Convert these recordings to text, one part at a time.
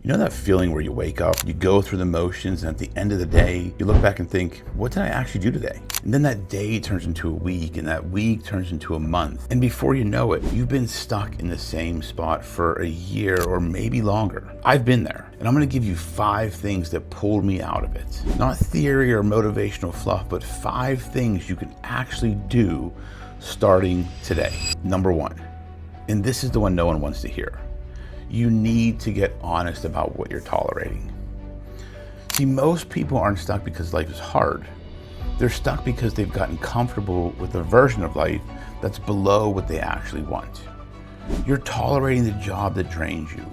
You know that feeling where you wake up, you go through the motions, and at the end of the day, you look back and think, what did I actually do today? And then that day turns into a week, and that week turns into a month. And before you know it, you've been stuck in the same spot for a year or maybe longer. I've been there, and I'm gonna give you 5 things that pulled me out of it. Not theory or motivational fluff, but 5 things you can actually do starting today. Number 1, and this is the one no one wants to hear. You need to get honest about what you're tolerating. See, most people aren't stuck because life is hard. They're stuck because they've gotten comfortable with a version of life that's below what they actually want. You're tolerating the job that drains you.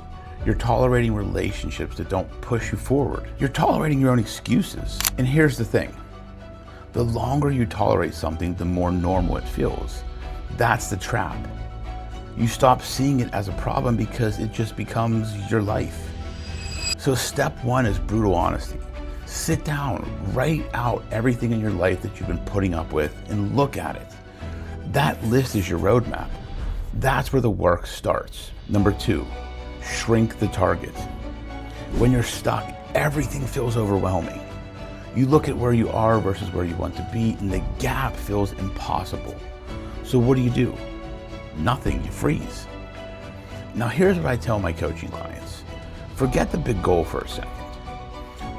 You're tolerating relationships that don't push you forward. You're tolerating your own excuses. And here's the thing. The longer you tolerate something, the more normal it feels. That's the trap. You stop seeing it as a problem because it just becomes your life. So step 1 is brutal honesty. Sit down, write out everything in your life that you've been putting up with and look at it. That list is your roadmap. That's where the work starts. Number 2, shrink the target. When you're stuck, everything feels overwhelming. You look at where you are versus where you want to be, and the gap feels impossible. So what do? Nothing, you freeze. Now here's what I tell my coaching clients. Forget the big goal for a second.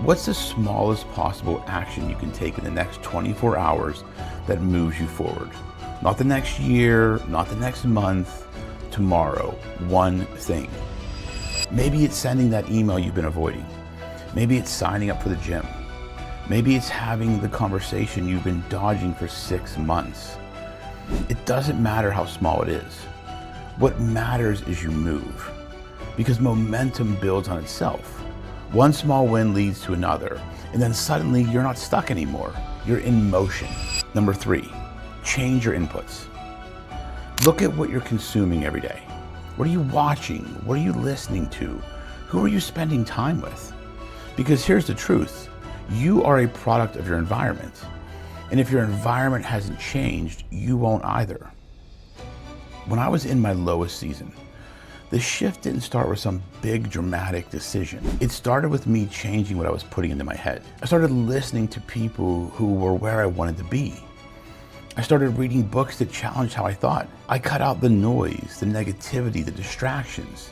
What's the smallest possible action you can take in the next 24 hours that moves you forward? Not the next year, not the next month, tomorrow, one thing. Maybe it's sending that email you've been avoiding. Maybe it's signing up for the gym. Maybe it's having the conversation you've been dodging for 6 months. It doesn't matter how small it is. What matters is you move, because momentum builds on itself. One small win leads to another, and then suddenly you're not stuck anymore. You're in motion. Number 3, change your inputs. Look at what you're consuming every day. What are you watching? What are you listening to? Who are you spending time with? Because here's the truth. You are a product of your environment. And if your environment hasn't changed, you won't either. When I was in my lowest season, the shift didn't start with some big dramatic decision. It started with me changing what I was putting into my head. I started listening to people who were where I wanted to be. I started reading books that challenged how I thought. I cut out the noise, the negativity, the distractions,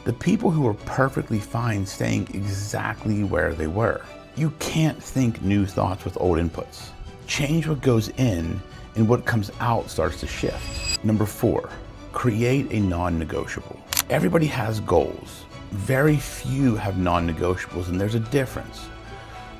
the people who were perfectly fine staying exactly where they were. You can't think new thoughts with old inputs. Change what goes in, and what comes out starts to shift. Number 4, create a non-negotiable. Everybody has goals. Very few have non-negotiables, and there's a difference.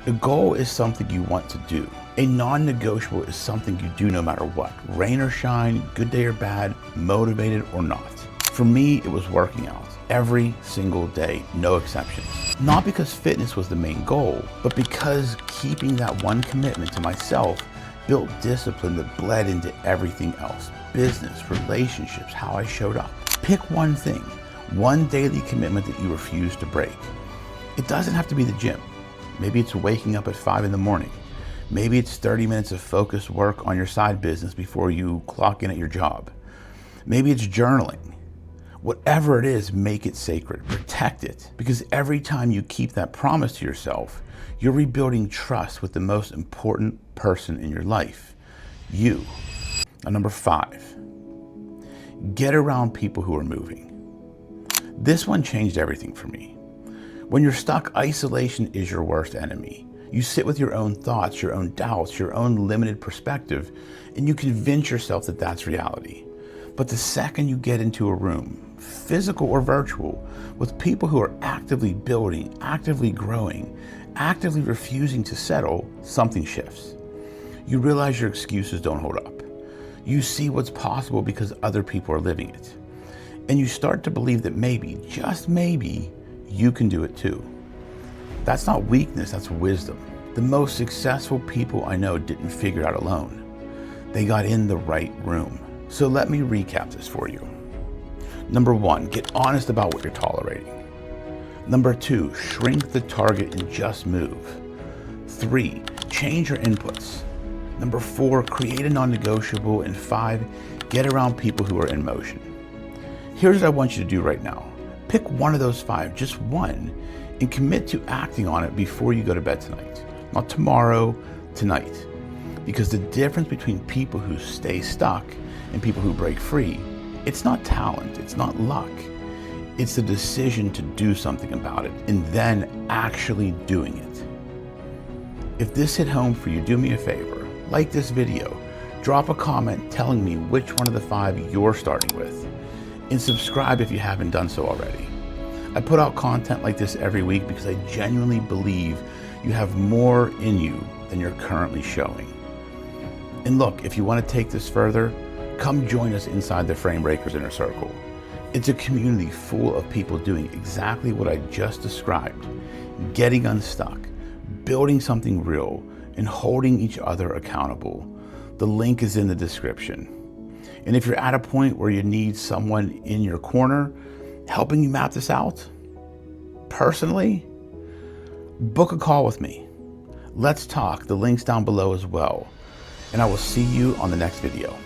The goal is something you want to do. A non-negotiable is something you do no matter what. Rain or shine, good day or bad, motivated or not. For me, it was working out. Every single day, no exceptions. Not because fitness was the main goal, but because keeping that one commitment to myself built discipline that bled into everything else. Business, relationships, how I showed up. Pick one thing, one daily commitment that you refuse to break. It doesn't have to be the gym. Maybe it's waking up at 5 in the morning. Maybe it's 30 minutes of focused work on your side business before you clock in at your job. Maybe it's journaling. Whatever it is, make it sacred, protect it, because every time you keep that promise to yourself, you're rebuilding trust with the most important person in your life, you. Now, number 5, get around people who are moving. This one changed everything for me. When you're stuck, isolation is your worst enemy. You sit with your own thoughts, your own doubts, your own limited perspective, and you convince yourself that that's reality. But the second you get into a room, physical or virtual, with people who are actively building, actively growing, actively refusing to settle, something shifts. You realize your excuses don't hold up. You see what's possible because other people are living it. And you start to believe that maybe, just maybe, you can do it too. That's not weakness, that's wisdom. The most successful people I know didn't figure it out alone. They got in the right room. So let me recap this for you. Number 1, get honest about what you're tolerating. Number 2, shrink the target and just move. 3, change your inputs. Number 4, create a non-negotiable. And 5, get around people who are in motion. Here's what I want you to do right now. Pick one of those 5, just one, and commit to acting on it before you go to bed tonight. Not tomorrow, tonight. Because the difference between people who stay stuck and people who break free, it's not talent, it's not luck. It's the decision to do something about it and then actually doing it. If this hit home for you, do me a favor, like this video, drop a comment telling me which one of the 5 you're starting with, and subscribe if you haven't done so already. I put out content like this every week because I genuinely believe you have more in you than you're currently showing. And look, if you want to take this further, come join us inside the Frame Breakers Inner Circle. It's a community full of people doing exactly what I just described, getting unstuck, building something real, and holding each other accountable. The link is in the description. And if you're at a point where you need someone in your corner helping you map this out, personally, book a call with me. Let's talk. The link's down below as well. And I will see you on the next video.